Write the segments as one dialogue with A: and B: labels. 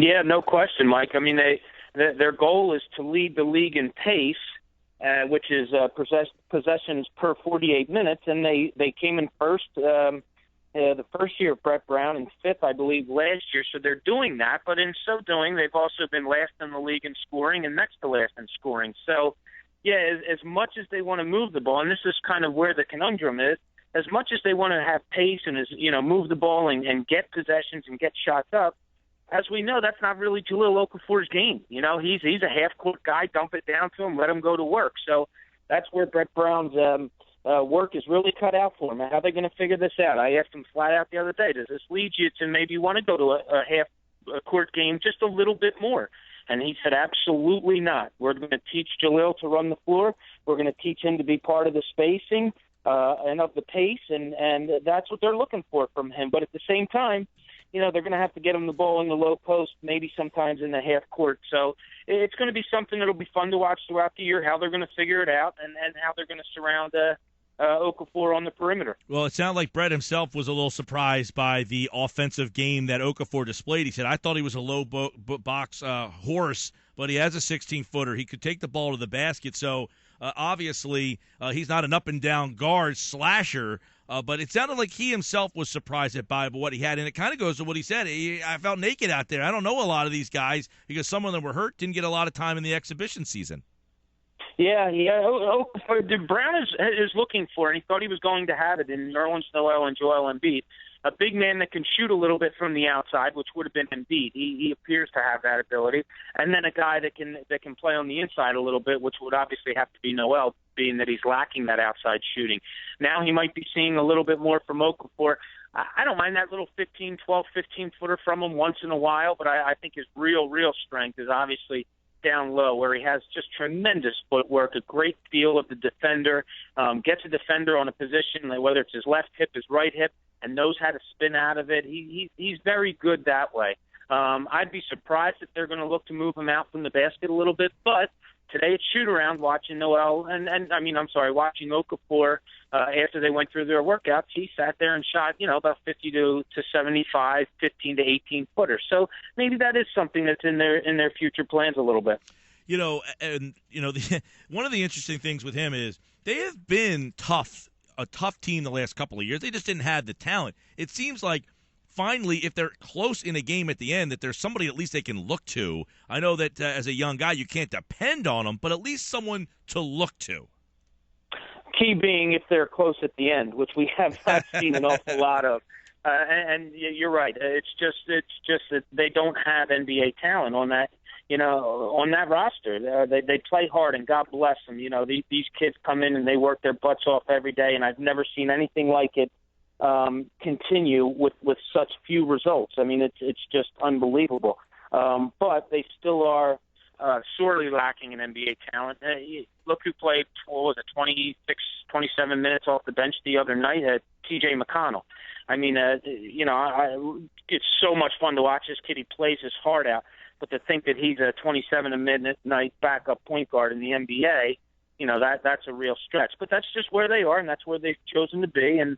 A: Yeah, no question, Mike. I mean, their goal is to lead the league in pace, which is possessions per 48 minutes, and they came in first the first year of Brett Brown and fifth, I believe, last year. So they're doing that, but in so doing, they've also been last in the league in scoring and next to last in scoring. So, yeah, as much as they want to move the ball, and this is kind of where the conundrum is, as much as they want to have pace and move the ball and get possessions and get shots up, as we know, that's not really Jahlil Okafor's game. He's a half-court guy. Dump it down to him, let him go to work. So that's where Brett Brown's work is really cut out for him. How are they going to figure this out? I asked him flat out the other day, does this lead you to maybe want to go to a half-court game just a little bit more? And he said, absolutely not. We're going to teach Jahlil to run the floor. We're going to teach him to be part of the spacing and of the pace, and that's what they're looking for from him. But at the same time, they're going to have to get him the ball in the low post, maybe sometimes in the half court. So it's going to be something that'll be fun to watch throughout the year, how they're going to figure it out and how they're going to surround Okafor on the perimeter.
B: Well, it sounded like Brett himself was a little surprised by the offensive game that Okafor displayed. He said, I thought he was a low box horse, but he has a 16-footer. He could take the ball to the basket. So obviously he's not an up-and-down guard slasher, but it sounded like he himself was surprised by what he had. And it kind of goes to what he said. I felt naked out there. I don't know a lot of these guys because some of them were hurt, didn't get a lot of time in the exhibition season.
A: Yeah. Brown is looking for, and he thought he was going to have it in Nerlens Noel and Joel Embiid. A big man that can shoot a little bit from the outside, which would have been Embiid. He appears to have that ability. And then a guy that can play on the inside a little bit, which would obviously have to be Noel, being that he's lacking that outside shooting. Now he might be seeing a little bit more from Okafor. I don't mind that little 15-footer from him once in a while, but I think his real strength is obviously down low, where he has just tremendous footwork, a great feel of the defender, gets a defender on a position, whether it's his left hip, his right hip, and knows how to spin out of it. He's very good that way. I'd be surprised if they're going to look to move him out from the basket a little bit, but today it's shoot-around watching Noel, watching Okafor after they went through their workouts. He sat there and shot, about 50 to 75, 15 to 18-footer. So maybe that is something that's in their future plans a little bit.
B: One of the interesting things with him is they have been a tough team the last couple of years. They just didn't have the talent. It seems like finally, if they're close in a game at the end, that there's somebody at least they can look to. I know that as a young guy, you can't depend on them, but at least someone to look to.
A: Key being if they're close at the end, which we have not seen an awful lot of. And you're right. It's just that they don't have NBA talent on that, on that roster. They play hard, and God bless them. These kids come in and they work their butts off every day, and I've never seen anything like it continue with such few results. I mean, it's just unbelievable. But they still are sorely lacking in NBA talent. Look who played, 27 minutes off the bench the other night, T.J. McConnell. I mean, it's so much fun to watch this kid. He plays his heart out. But to think that he's a 27-a-minute night backup point guard in the NBA, that's a real stretch. But that's just where they are, and that's where they've chosen to be. And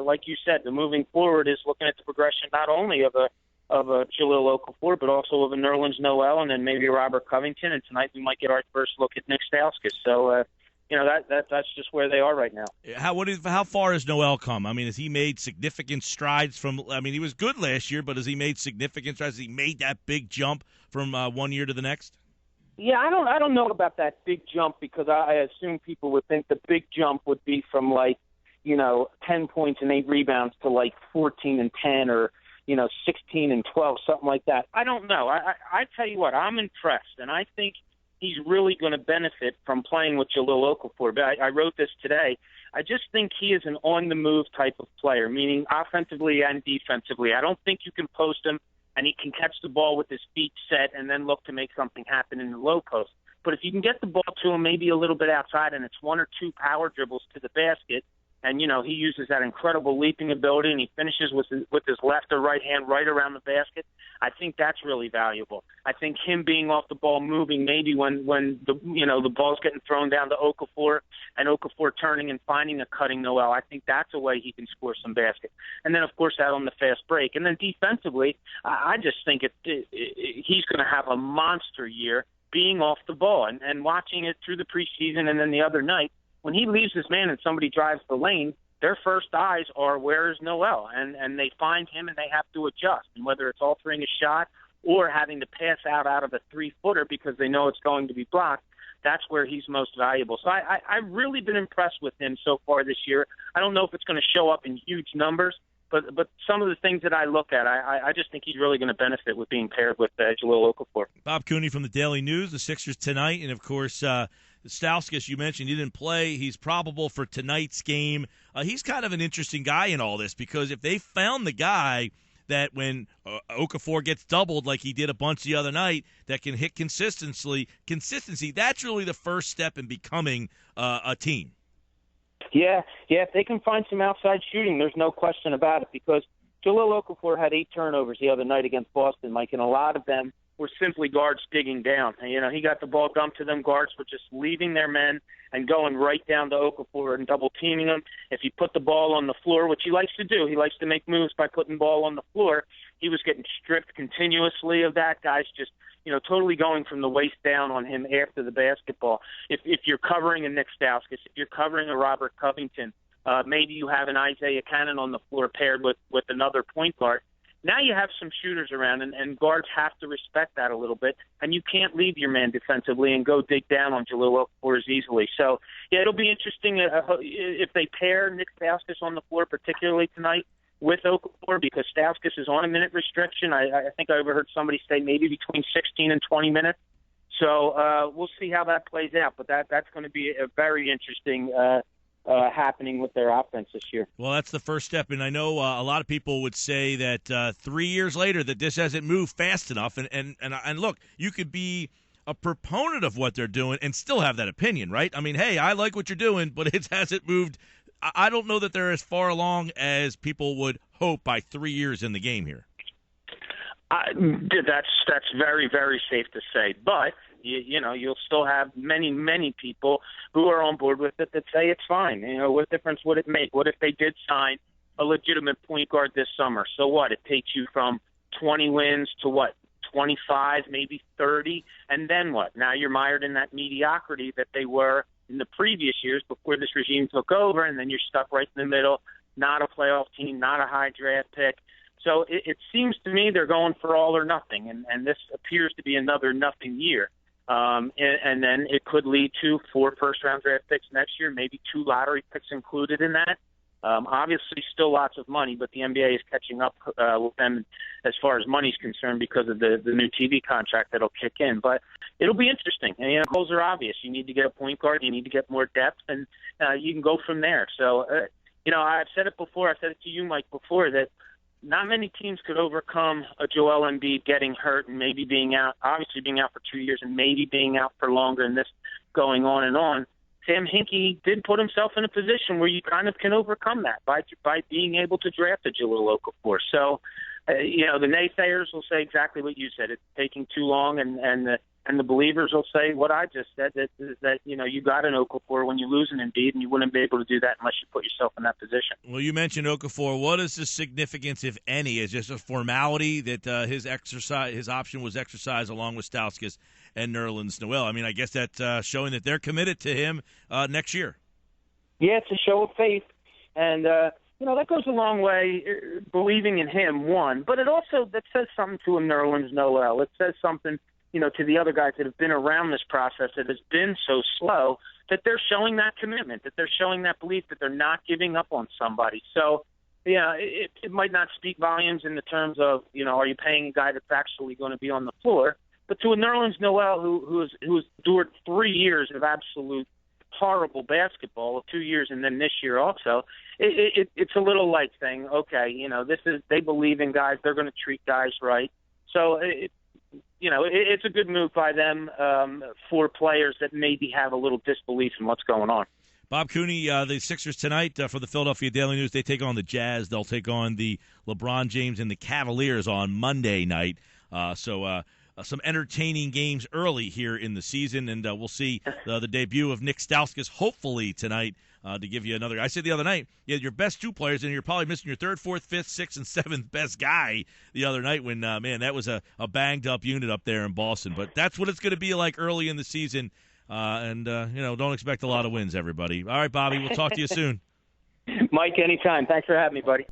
A: like you said, the moving forward is looking at the progression not only of a Jahlil Okafor, but also of a Nerlens Noel, and then maybe Robert Covington. And tonight we might get our first look at Nick Stauskas. So, that's just where they are right now.
B: How far has Noel come? I mean, has he made significant strides he was good last year, but has he made significant strides? Has he made that big jump from one year to the next?
A: Yeah, I don't know about that big jump, because I assume people would think the big jump would be from 10 points and 8 rebounds to 14 and 10 or 16 and 12, something like that. I don't know. I tell you what, I'm impressed, and I think he's really going to benefit from playing with Jahlil Okafor. But I wrote this today. I just think he is an on-the-move type of player, meaning offensively and defensively. I don't think you can post him and he can catch the ball with his feet set and then look to make something happen in the low post. But if you can get the ball to him maybe a little bit outside and it's 1 or 2 power dribbles to the basket, and he uses that incredible leaping ability, and he finishes with his left or right hand right around the basket. I think that's really valuable. I think him being off the ball, moving maybe when the ball's getting thrown down to Okafor, and Okafor turning and finding a cutting Noel. I think that's a way he can score some baskets. And then of course out on the fast break. And then defensively, I just think he's going to have a monster year being off the ball, and watching it through the preseason and then the other night. When he leaves his man and somebody drives the lane, their first eyes are, where is Noel? And they find him and they have to adjust. And whether it's altering a shot or having to pass out of a 3-footer because they know it's going to be blocked, that's where he's most valuable. So I've really been impressed with him so far this year. I don't know if it's going to show up in huge numbers, but some of the things that I look at, I just think he's really going to benefit with being paired with Jahlil Okafor.
B: Bob Cooney from the Daily News, the Sixers tonight, and of course Stauskas, you mentioned, he didn't play. He's probable for tonight's game. He's kind of an interesting guy in all this, because if they found the guy that when Okafor gets doubled like he did a bunch the other night, that can hit consistency, that's really the first step in becoming a team.
A: Yeah, if they can find some outside shooting, there's no question about it, because Jahlil Okafor had 8 turnovers the other night against Boston, Mike, and a lot of them were simply guards digging down. He got the ball dumped to them. Guards were just leaving their men and going right down to Okafor and double-teaming him. If he put the ball on the floor, which he likes to do, he likes to make moves by putting the ball on the floor, he was getting stripped continuously of that. Guys just, totally going from the waist down on him after the basketball. If you're covering a Nick Stauskas, if you're covering a Robert Covington, maybe you have an Isaiah Cannon on the floor paired with another point guard. Now you have some shooters around, and guards have to respect that a little bit, and you can't leave your man defensively and go dig down on Jahlil Okafor as easily. So, yeah, it'll be interesting if they pair Nick Stauskas on the floor, particularly tonight, with Okafor, because Stauskas is on a minute restriction. I think I overheard somebody say maybe between 16 and 20 minutes. So we'll see how that plays out, but that's going to be a very interesting happening with their offense this year.
B: Well, that's the first step, and I know a lot of people would say that 3 years later that this hasn't moved fast enough, and look, you could be a proponent of what they're doing and still have that opinion, right? I mean, hey, I like what you're doing, but it hasn't moved. I don't know that they're as far along as people would hope by 3 years in the game here.
A: That's very, very safe to say, but you'll still have many people who are on board with it that say it's fine. What difference would it make? What if they did sign a legitimate point guard this summer? So what? It takes you from 20 wins to what? 25, maybe 30, and then what? Now you're mired in that mediocrity that they were in the previous years before this regime took over, and then you're stuck right in the middle, not a playoff team, not a high draft pick. So it seems to me they're going for all or nothing, and this appears to be another nothing year. And then it could lead to 4 first-round draft picks next year, maybe 2 lottery picks included in that. Obviously, still lots of money, but the NBA is catching up with them as far as money's concerned because of the new TV contract that'll kick in. But it'll be interesting. And, goals are obvious. You need to get a point guard. You need to get more depth, and you can go from there. So, I've said it before. I said it to you, Mike, before, that not many teams could overcome a Joel Embiid getting hurt and maybe being out, obviously being out for 2 years and maybe being out for longer, and this going on and on. Sam Hinkie did put himself in a position where you kind of can overcome that by being able to draft a Jahlil Okafor. So, the naysayers will say exactly what you said. It's taking too long, and the believers will say what I just said, that you got an Okafor when you lose an Embiid, and you wouldn't be able to do that unless you put yourself in that position.
B: Well, you mentioned Okafor. What is the significance, if any? Is just a formality that his option was exercised along with Stauskas and Nerlens Noel? I mean, I guess that's showing that they're committed to him next year. Yeah, it's a show of faith, and that goes a long way, believing in him, one. But that says something to a Nerlens Noel. It says something, to the other guys that have been around this process that has been so slow, that they're showing that commitment, that they're showing that belief, that they're not giving up on somebody. So, it might not speak volumes in the terms of, are you paying a guy that's actually going to be on the floor? But to a Nerlens Noel who's endured 3 years of absolute horrible basketball, 2 years and then this year also, it's a little like saying, okay, they believe in guys, they're going to treat guys right. So it's a good move by them for players that maybe have a little disbelief in what's going on. Bob Cooney, the Sixers tonight for the Philadelphia Daily News, they take on the Jazz. They'll take on the LeBron James and the Cavaliers on Monday night. So some entertaining games early here in the season, and we'll see the debut of Nick Stauskas hopefully tonight to give you another. I said the other night, you had your best two players, and you're probably missing your third, fourth, fifth, sixth, and seventh best guy the other night when, man, that was a banged-up unit up there in Boston. But that's what it's going to be like early in the season, and don't expect a lot of wins, everybody. All right, Bobby, we'll talk to you soon.
A: Mike, anytime. Thanks for having me, buddy.